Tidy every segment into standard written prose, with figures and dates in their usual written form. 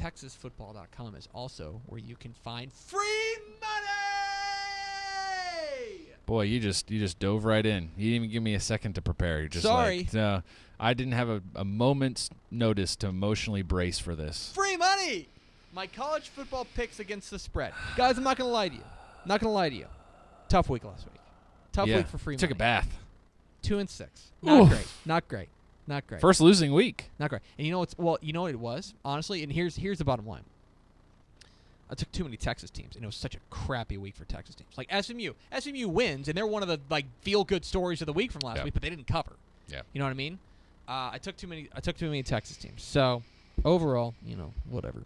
TexasFootball.com is also where you can find free money. Boy, you just dove right in. You didn't even give me a second to prepare. You're just Sorry. Like, no, I didn't have a moment's notice to emotionally brace for this. Free money. My college football picks against the spread. Guys, I'm not going to lie to you. Tough week last week. Tough week for free money. Took a bath. 2-6. Not great. Not great. First losing week. Not great. And you know what it was? Honestly, and here's the bottom line. I took too many Texas teams, and it was such a crappy week for Texas teams. Like SMU. SMU wins, and they're one of the feel-good stories of the week from last week, but they didn't cover. Yeah. You know what I mean? I took too many Texas teams. So, overall, whatever.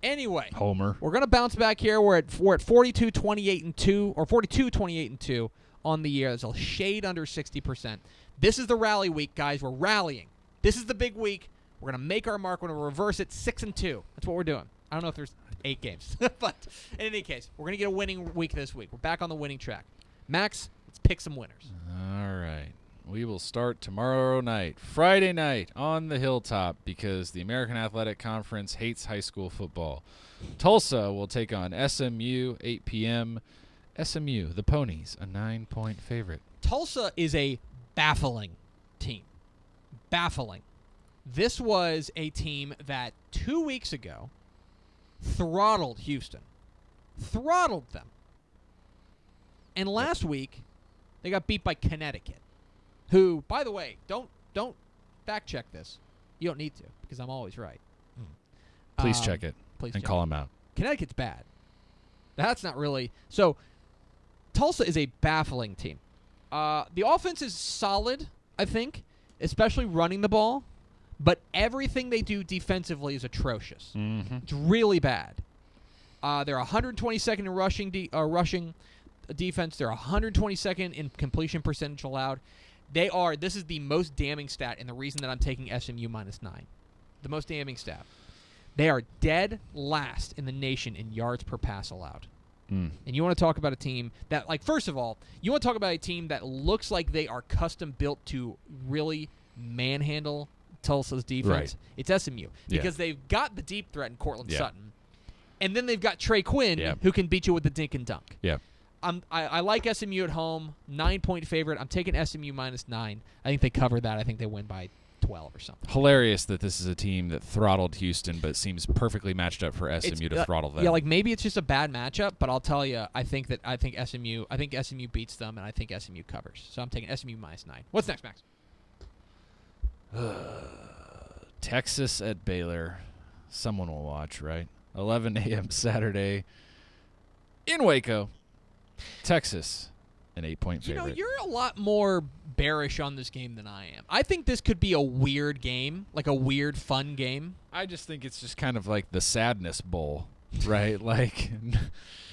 Anyway, Homer. We're going to bounce back here. We're at 42-28-2 or 42-28-2 on the year. There's a shade under 60%. This is the rally week, guys. We're rallying. This is the big week. We're going to make our mark. We're going to reverse it 6-2. That's what we're doing. I don't know if there's 8 games. But in any case, we're going to get a winning week this week. We're back on the winning track. Max, let's pick some winners. All right. We will start tomorrow night, Friday night, on the Hilltop because the American Athletic Conference hates high school football. Tulsa will take on SMU, 8 p.m. SMU, the Ponies, a 9-point favorite. Tulsa is a baffling team. Baffling. This was a team that 2 weeks ago throttled Houston. Throttled them. And last week, they got beat by Connecticut, who, by the way, don't fact check this. You don't need to, because I'm always right. Please check it please and check call it. him out. Connecticut's bad. That's not really. So, Tulsa is a baffling team. The offense is solid, I think, especially running the ball, but everything they do defensively is atrocious. Mm-hmm. It's really bad. They're 122nd in rushing defense. They're 122nd in completion percentage allowed. This is the most damning stat, and the reason that I'm taking SMU -9. The most damning stat. They are dead last in the nation in yards per pass allowed. And you want to talk about a team that, first of all, you want to talk about a team that looks like they are custom built to really manhandle Tulsa's defense. Right. It's SMU because they've got the deep threat in Cortland Sutton, and then they've got Trey Quinn who can beat you with the dink and dunk. Yeah. I like SMU at home, 9-point favorite. I'm taking SMU -9. I think they cover that. I think they win by 12 or something. Hilarious that this is a team that throttled Houston, but seems perfectly matched up for SMU to throttle them. Yeah, maybe it's just a bad matchup, but I'll tell you, I think SMU beats them, and I think SMU covers. So I'm taking SMU -9. What's next, Max? Texas at Baylor. Someone will watch, right? 11 a.m. Saturday in Waco. Texas, an 8-point favorite. You're a lot more bearish on this game than I am. I think this could be a weird game, like a weird, fun game. I just think it's just kind of like the sadness bowl, right?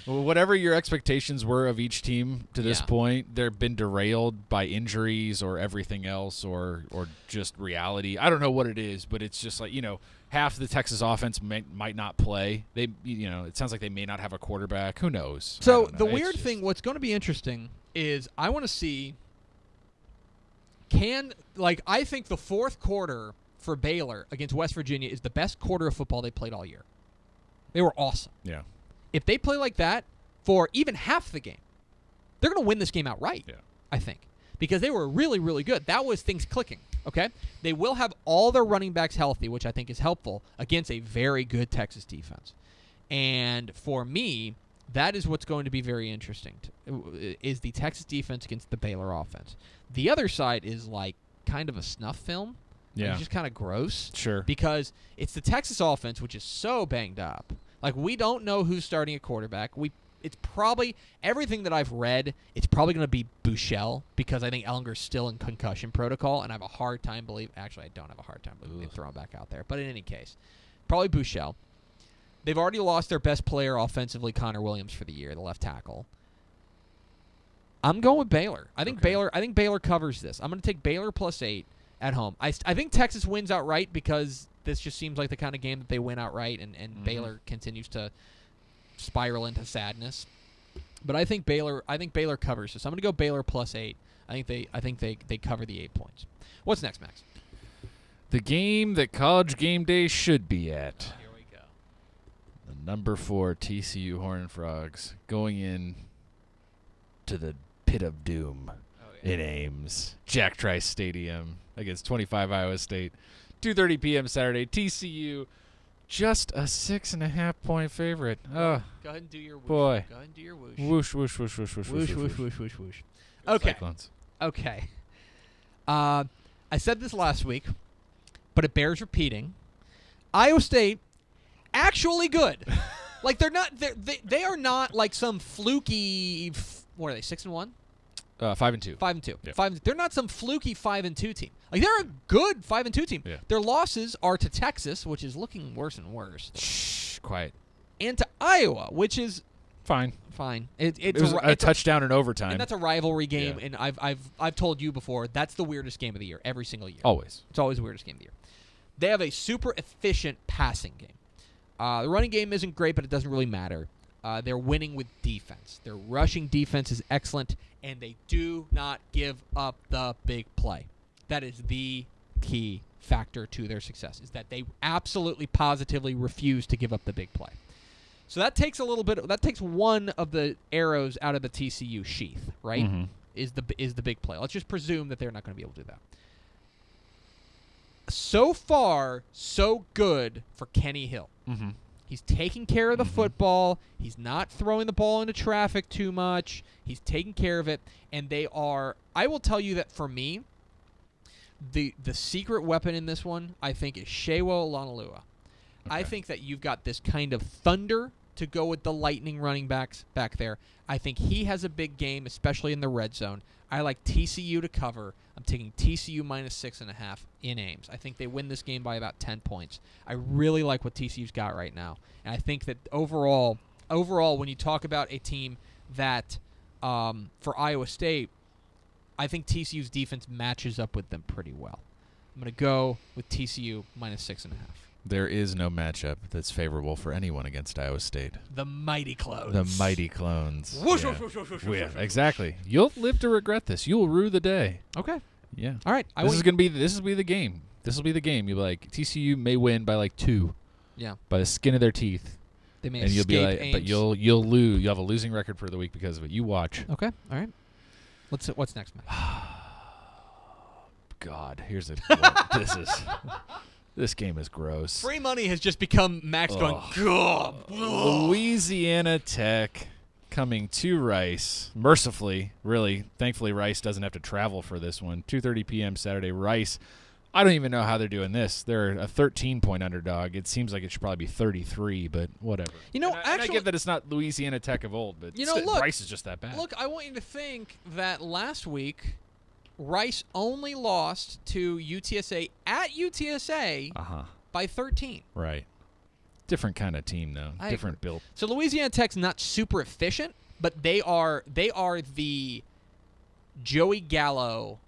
Whatever your expectations were of each team to this point, they've been derailed by injuries or everything else or just reality. I don't know what it is, but it's just half the Texas offense might not play. It sounds like they may not have a quarterback. Who knows? So the weird thing, what's going to be interesting is I want to see I think the fourth quarter for Baylor against West Virginia is the best quarter of football they played all year. They were awesome. Yeah. If they play like that for even half the game, they're going to win this game outright, I think, because they were really, really good. That was things clicking, okay? They will have all their running backs healthy, which I think is helpful against a very good Texas defense. And for me, that is what's going to be very interesting, is the Texas defense against the Baylor offense. The other side is kind of a snuff film. Yeah. It's just kind of gross. Sure. Because it's the Texas offense, which is so banged up. We don't know who's starting at quarterback. It's probably, everything that I've read, it's probably going to be Buechele because I think Ellinger's still in concussion protocol, and I have a hard time actually, I don't have a hard time believing they throw him back out there. But in any case, probably Buechele. They've already lost their best player offensively, Connor Williams, for the year, the left tackle. I'm going with Baylor. I think Baylor covers this. I'm going to take Baylor +8 at home. I think Texas wins outright because this just seems like the kind of game that they win outright, and Baylor continues to spiral into sadness. But I think Baylor covers this. I'm going to go Baylor +8. I think they cover the 8 points. What's next, Max? The game that College Game Day should be at. Here we go. Number 4 TCU Horned Frogs going in to the pit of doom in Ames. Jack Trice Stadium against 25 Iowa State. 2:30 p.m. Saturday. TCU just a 6.5-point favorite. Oh, go ahead and do your whoosh. Boy. Go ahead and do your whoosh. Whoosh, whoosh, whoosh, whoosh, whoosh, Whoosh, whoosh, whoosh, whoosh, whoosh. Okay. Cyclones. Okay. I said this last week, but it bears repeating. Iowa State, actually good. Like they are not like some fluky. What are they? 6-1. 5-2. 5-2. Yeah. 5. They're not some fluky 5-2 team. Like they're a good 5-2 team. Yeah. Their losses are to Texas, which is looking worse and worse. Shh, quiet. And to Iowa, which is Fine. It's It was a touchdown in overtime. and that's a rivalry game. Yeah. And I've told you before that's the weirdest game of the year every single year. Always. It's always the weirdest game of the year. They have a super efficient passing game. The running game isn't great, but it doesn't really matter. They're winning with defense. Their rushing defense is excellent, and they do not give up the big play. That is the key factor to their success, is that they absolutely, positively refuse to give up the big play. So that takes one of the arrows out of the TCU sheath, right? Mm-hmm. Is the big play. Let's just presume that they're not going to be able to do that. So far, so good for Kenny Hill. Mm-hmm. He's taking care of the football. He's not throwing the ball into traffic too much. He's taking care of it. And they are, I will tell you that for me, the secret weapon in this one, I think, is Shewo Lonalua. I think that you've got this kind of thunder to go with the Lightning running backs back there. I think he has a big game, especially in the red zone. I like TCU to cover. I'm taking TCU -6.5 in Ames. I think they win this game by about 10 points. I really like what TCU's got right now. And I think that overall, when you talk about a team that, for Iowa State, I think TCU's defense matches up with them pretty well. I'm going to go with TCU -6.5. There is no matchup that's favorable for anyone against Iowa State. The Mighty Clones. The Mighty Clones. Whoosh, Yeah. whoosh, whoosh, whoosh, Yeah, whoosh. exactly. You'll live to regret this. You'll rue the day. Okay. Yeah. All right. This will be the game. This will be the game. You'll be like, TCU may win by like 2. Yeah. By the skin of their teeth. They may And you'll be like, Ames. but you'll lose. You'll have a losing record for the week because of it. You watch. Okay. All right. What's next, Matt? God, here's a this game is gross. Free money has just become Max going, God. Louisiana Tech coming to Rice. Mercifully, really, thankfully Rice doesn't have to travel for this one. 2:30 p.m. Saturday. Rice, I don't even know how they're doing this. They're a 13-point underdog. It seems like it should probably be 33, but whatever. You know, and I get that it's not Louisiana Tech of old, but look, Rice is just that bad. Look, I want you to think that last week Rice only lost to UTSA at UTSA by 13. Right. Different kind of team, though. I Different agree. built. So Louisiana Tech's not super efficient, but they are the Joey Gallo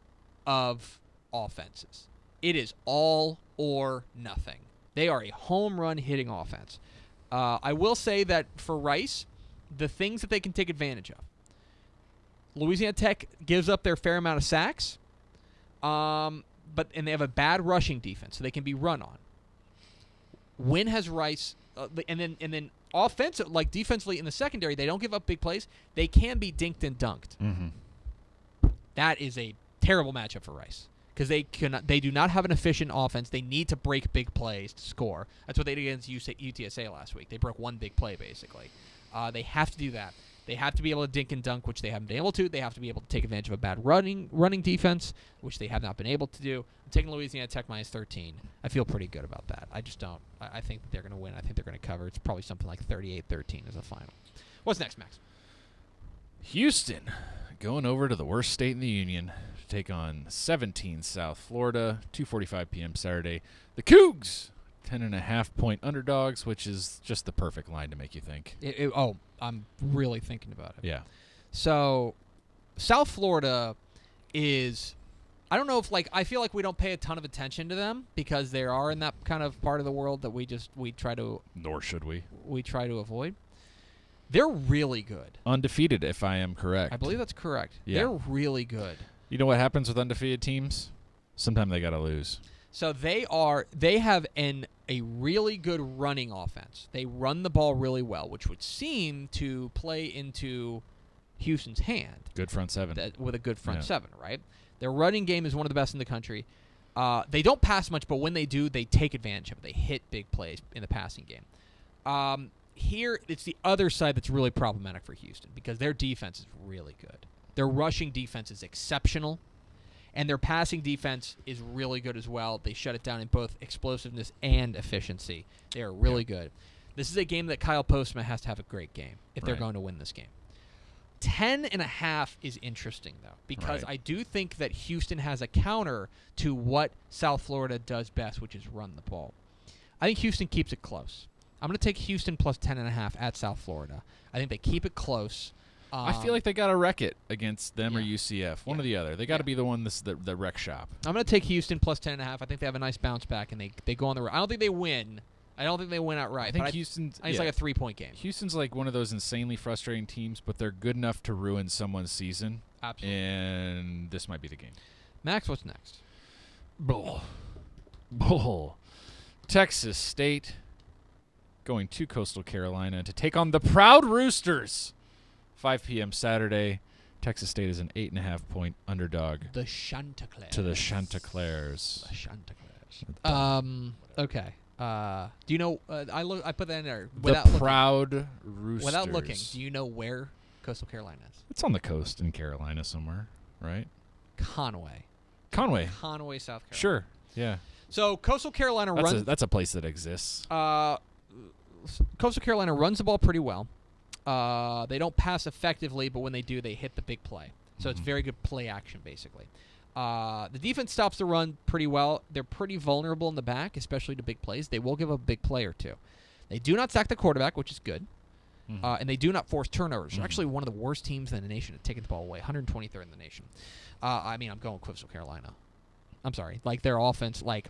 of offenses. It is all or nothing. They are a home run hitting offense. I will say that for Rice, the things that they can take advantage of. Louisiana Tech gives up their fair amount of sacks, and they have a bad rushing defense, so they can be run on. When has Rice, and then offensive, like defensively in the secondary, they don't give up big plays. They can be dinked and dunked. Mm-hmm. That is a terrible matchup for Rice because they do not have an efficient offense. They need to break big plays to score. That's what they did against UTSA last week. They broke one big play basically. They have to do that. They have to be able to dink and dunk, which they haven't been able to. They have to be able to take advantage of a bad running defense, which they have not been able to do. I'm taking Louisiana Tech -13. I feel pretty good about that. I just don't. I think that they're going to win. I think they're going to cover. It's probably something like 38-13 as a final. What's next, Max? Houston going over to the worst state in the union to take on 17 South Florida, 2:45 p.m. Saturday. The Cougs, 10.5-point underdogs, which is just the perfect line to make you think. I'm really thinking about it. Yeah. So, South Florida is, I don't know if I feel like we don't pay a ton of attention to them because they are in that kind of part of the world that we try to. Nor should we. We try to avoid. They're really good. Undefeated, if I am correct. I believe that's correct. Yeah. They're really good. You know what happens with undefeated teams? Sometimes they got to lose. So they have a really good running offense. They run the ball really well, which would seem to play into Houston's hand. Good front seven. With a good front seven, right? Their running game is one of the best in the country. They don't pass much, but when they do, they take advantage of it. They hit big plays in the passing game. Here, it's the other side that's really problematic for Houston because their defense is really good. Their rushing defense is exceptional, and their passing defense is really good as well. They shut it down in both explosiveness and efficiency. They are really good. This is a game that Kyle Postma has to have a great game if they're going to win this game. 10.5 is interesting, though, because I do think that Houston has a counter to what South Florida does best, which is run the ball. I think Houston keeps it close. I'm going to take Houston plus 10.5 at South Florida. I think they keep it close. I feel like they got to wreck it against them or UCF, one or the other. They got to be the one that's the wreck shop. I'm going to take Houston plus 10.5. I think they have a nice bounce back, and they go on the road. I don't think they win. I don't think they win outright. I think Houston's. It's like a 3-point game. Houston's like one of those insanely frustrating teams, but they're good enough to ruin someone's season. Absolutely. And this might be the game. Max, what's next? Bull. Texas State going to Coastal Carolina to take on the Proud Roosters. 5 p.m. Saturday. Texas State is an 8.5-point underdog. The Chanticleers. To the Chanticleers. The Chanticleers. Okay. Do you know? I put that in there. The Proud Roosters. Without looking, do you know where Coastal Carolina is? It's on the coast in Carolina somewhere, right? Conway, South Carolina. Sure. Yeah. So Coastal Carolina runs. That's a place that exists. Coastal Carolina runs the ball pretty well. They don't pass effectively, but when they do, they hit the big play. So it's very good play action, basically. The defense stops the run pretty well. They're pretty vulnerable in the back, especially to big plays. They will give a big play or two. They do not sack the quarterback, which is good. And they do not force turnovers. They're actually one of the worst teams in the nation at taking the ball away, 123rd in the nation. I'm going Coastal Carolina. I'm sorry. Like, their offense, like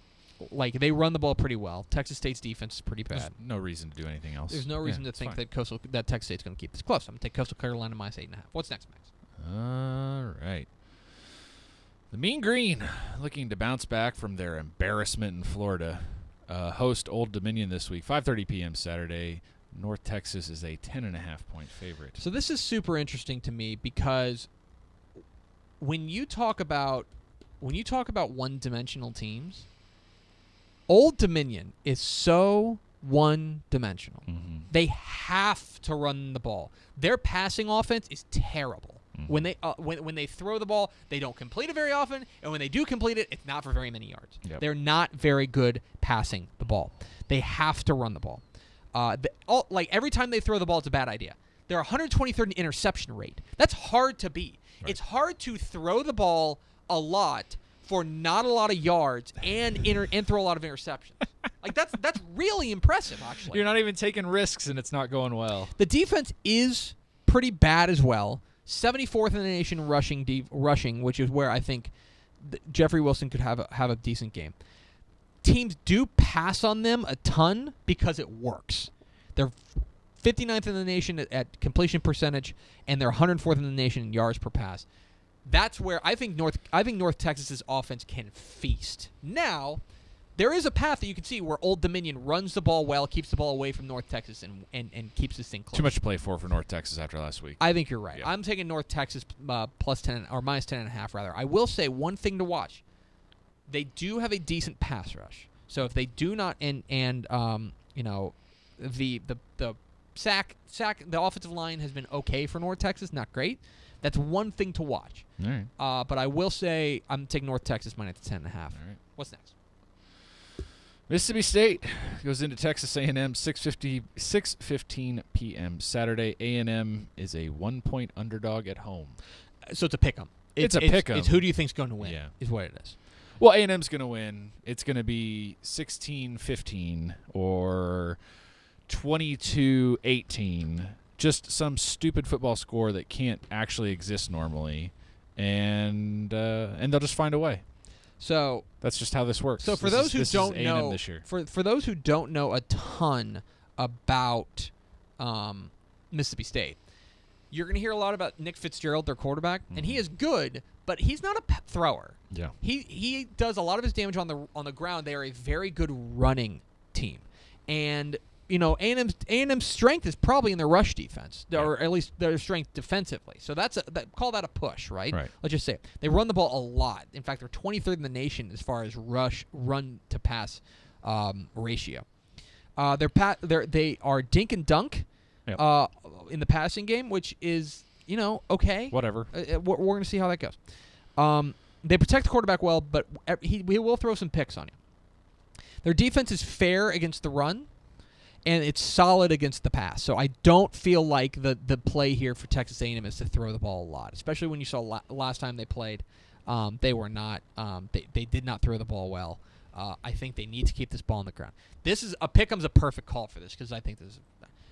they run the ball pretty well. Texas State's defense is pretty bad. There's no reason to do anything else. There's no reason to think that Texas State's going to keep this close. I'm going to take Coastal Carolina minus 8.5. What's next, Max? All right. The Mean Green, looking to bounce back from their embarrassment in Florida, host Old Dominion this week, 5:30 p.m. Saturday. North Texas is a 10.5-point favorite. So this is super interesting to me because when you talk about one-dimensional teams, Old Dominion is so one-dimensional. They have to run the ball. Their passing offense is terrible. When they throw the ball, they don't complete it very often, and when they do complete it, it's not for very many yards. They're not very good passing the ball. They have to run the ball. Every time they throw the ball, it's a bad idea. They're 123rd in interception rate. That's hard to beat. Right. It's hard to throw the ball a lot for not a lot of yards and throw a lot of interceptions. That's really impressive, actually. You're not even taking risks, and it's not going well. The defense is pretty bad as well. 74th in the nation rushing, which is where I think Jeffrey Wilson could have a decent game. Teams do pass on them a ton because it works. They're 59th in the nation at completion percentage, and they're 104th in the nation in yards per pass. That's where I think North Texas's offense can feast. Now, there is a path that you can see where Old Dominion runs the ball well, keeps the ball away from North Texas, and keeps this thing close. Too much to play for North Texas after last week. I think you're right. Yeah. I'm taking North Texas plus 10 or minus 10.5 rather. I will say one thing to watch: they do have a decent pass rush. So if they do not the sack, the offensive line has been okay for North Texas, not great. That's one thing to watch. All right. But I will say I'm taking North Texas minus 10.5. All right. What's next? Mississippi State goes into Texas A&M 6:15 p.m. Saturday. A&M is a 1-point underdog at home. So it's a pick 'em. It's a pick 'em. It's who do you think's going to win? Yeah. Is what it is. Well, A&M's going to win. It's going to be 16-15 or 22-18. Just some stupid football score that can't actually exist normally, and they'll just find a way. So that's just how this works. So for those who don't know, this year. For those who don't know a ton about Mississippi State, You're going to hear a lot about Nick Fitzgerald, their quarterback, and he is good, but he's not a thrower. Yeah. He does a lot of his damage on the ground. They are a very good running team. And, you know, A&M's strength is probably in their rush defense, or at least their strength defensively. So call that a push, right? Right. Let's just say it. They run the ball a lot. In fact, they're 23rd in the nation as far as run to pass ratio. They are dink and dunk in the passing game, which is, you know, okay. Whatever. We're going to see how that goes. They protect the quarterback well, but he will throw some picks on you. Their defense is fair against the run, and it's solid against the pass. So I don't feel like the play here for Texas A&M is to throw the ball a lot, especially when you saw last time they played. They were not. They did not throw the ball well. I think they need to keep this ball on the ground. Pick'em's a perfect call for this because I think this is.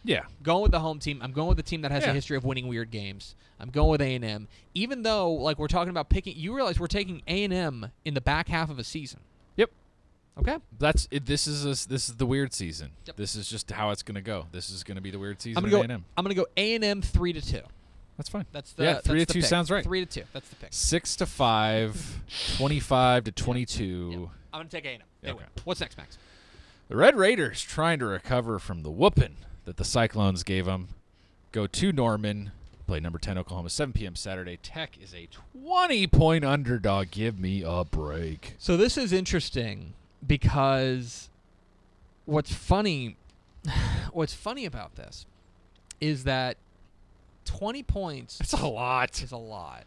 Yeah. Going with the home team. I'm going with the team that has a history of winning weird games. I'm going with A&M. Even though, like, we're talking about picking, you realize we're taking A&M in the back half of a season. Yep. Okay. That's it. This is the weird season. Yep. This is just how it's going to go. This is going to be the weird season of A&M. I'm going to go A&M 3-2. That's fine. That's 3-2 sounds right. 3-2. That's the pick. 6-5, 25-22. Yeah. I'm going to take A&M. They win. What's next, Max? The Red Raiders, trying to recover from the whooping that the Cyclones gave them, go to Norman, play number 10 Oklahoma, 7 p.m. Saturday. Tech is a 20-point underdog. Give me a break. So this is interesting because what's funny about this is that 20 points That's a lot. is a lot.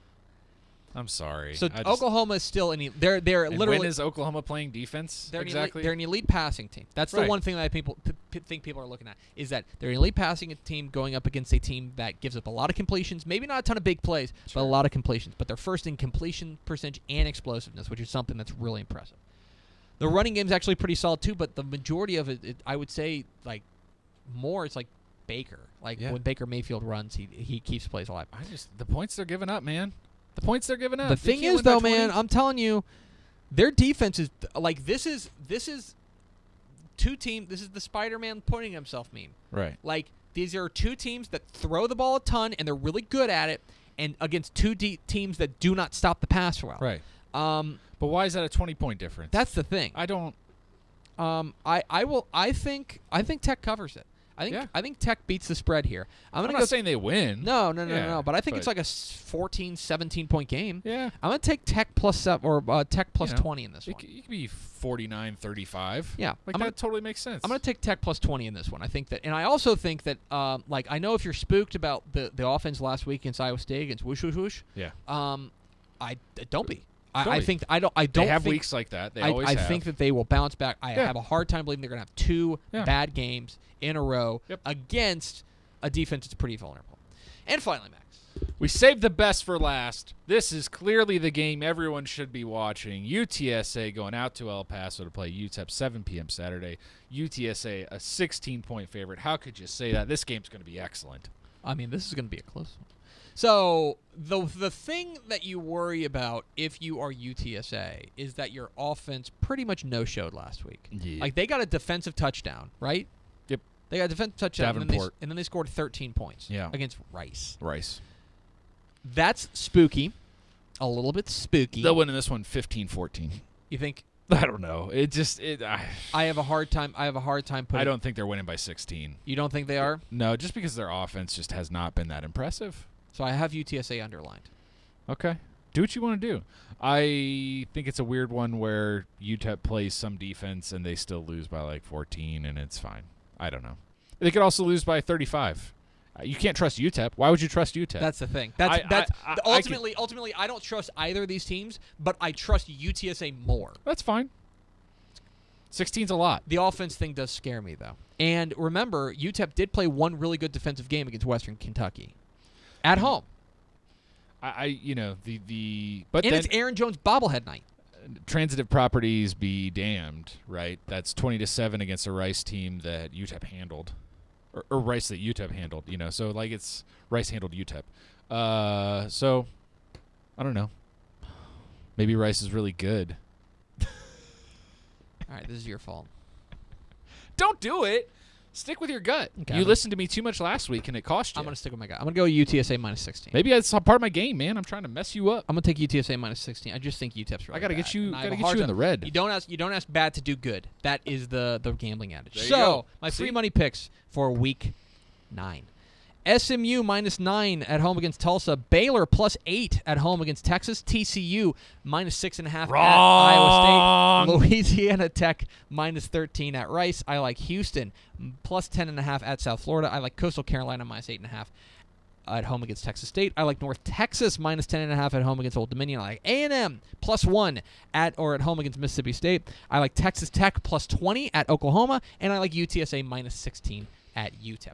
I'm sorry. So Oklahoma is still they're literally. When is Oklahoma playing defense? They're exactly. They're an elite passing team. That's the one thing that think people are looking at is that they're an elite passing team going up against a team that gives up a lot of completions, maybe not a ton of big plays, but a lot of completions. But they're first in completion percentage and explosiveness, which is something that's really impressive. The running game is actually pretty solid too, but the majority of it I would say, like, more it's like Baker. Like when Baker Mayfield runs, he keeps plays alive. The points they're giving up, man. The points they're giving up. The thing is, though, man, I'm telling you, their defense is like this is two teams. This is the Spider-Man pointing himself meme. Right. Like these are two teams that throw the ball a ton and they're really good at it, and against two teams that do not stop the pass well. Right. But why is that a 20-point difference? That's the thing. I don't. I think Tech covers it. I think Tech beats the spread here. I'm not saying they win. No. But I think it's like a 14, 17-point game. Yeah. I'm going to take Tech plus 20 in this one. It could be 49-35. Yeah. That totally makes sense. I'm going to take Tech plus 20 in this one. I think that, and I also think that, I know if you're spooked about the offense last week against Iowa State against whoosh whoosh whoosh. Yeah. I don't be. I think I don't. They have weeks like that. They always have. I think that they will bounce back. I have a hard time believing they're going to have two bad games in a row against a defense that's pretty vulnerable. And finally, Max, we saved the best for last. This is clearly the game everyone should be watching. UTSA going out to El Paso to play UTEP 7 p.m. Saturday. UTSA a 16-point favorite. How could you say that? This game's going to be excellent. I mean, this is going to be a close one. So the thing that you worry about if you are UTSA is that your offense pretty much no-showed last week. Yeah. Like, they got a defensive touchdown, right? Yep. They got a defensive touchdown, and then they scored 13 points against Rice. That's spooky. A little bit spooky. They'll win in this one 15-14. You think? I don't know. I have a hard time putting. I don't think they're winning by 16. You don't think they are? No, just because their offense just has not been that impressive. So I have UTSA underlined. Okay. Do what you want to do. I think it's a weird one where UTEP plays some defense and they still lose by like 14, and it's fine. I don't know. They could also lose by 35. You can't trust UTEP. Why would you trust UTEP? That's the thing. Ultimately, I don't trust either of these teams, but I trust UTSA more. That's fine. 16's a lot. The offense thing does scare me, though. And remember, UTEP did play one really good defensive game against Western Kentucky. At home. But it's Aaron Jones bobblehead night. Transitive properties be damned, right? That's 20-7 against a Rice team that UTEP handled, or Rice that UTEP handled. So like it's Rice handled UTEP. So I don't know. Maybe Rice is really good. All right, this is your fault. Don't do it. Stick with your gut. Okay, You listened to me too much last week, and it cost you. I'm going to stick with my gut. I'm going to go UTSA minus 16. Maybe that's part of my game, man. I'm trying to mess you up. I'm going to take UTSA minus 16. I just think UTEP's really I got to bad. get you. And I Got to have a get hard you in the time- red. You don't ask bad to do good. That is the gambling adage. There you So, go. my free See? money picks for week 9. SMU minus 9 at home against Tulsa. Baylor plus 8 at home against Texas. TCU minus 6.5 at Iowa State. Louisiana Tech minus 13 at Rice. I like Houston plus 10.5 at South Florida. I like Coastal Carolina minus 8.5 at home against Texas State. I like North Texas minus 10.5 at home against Old Dominion. I like A&M plus 1 at home against Mississippi State. I like Texas Tech plus 20 at Oklahoma. And I like UTSA minus 16 at UTEP.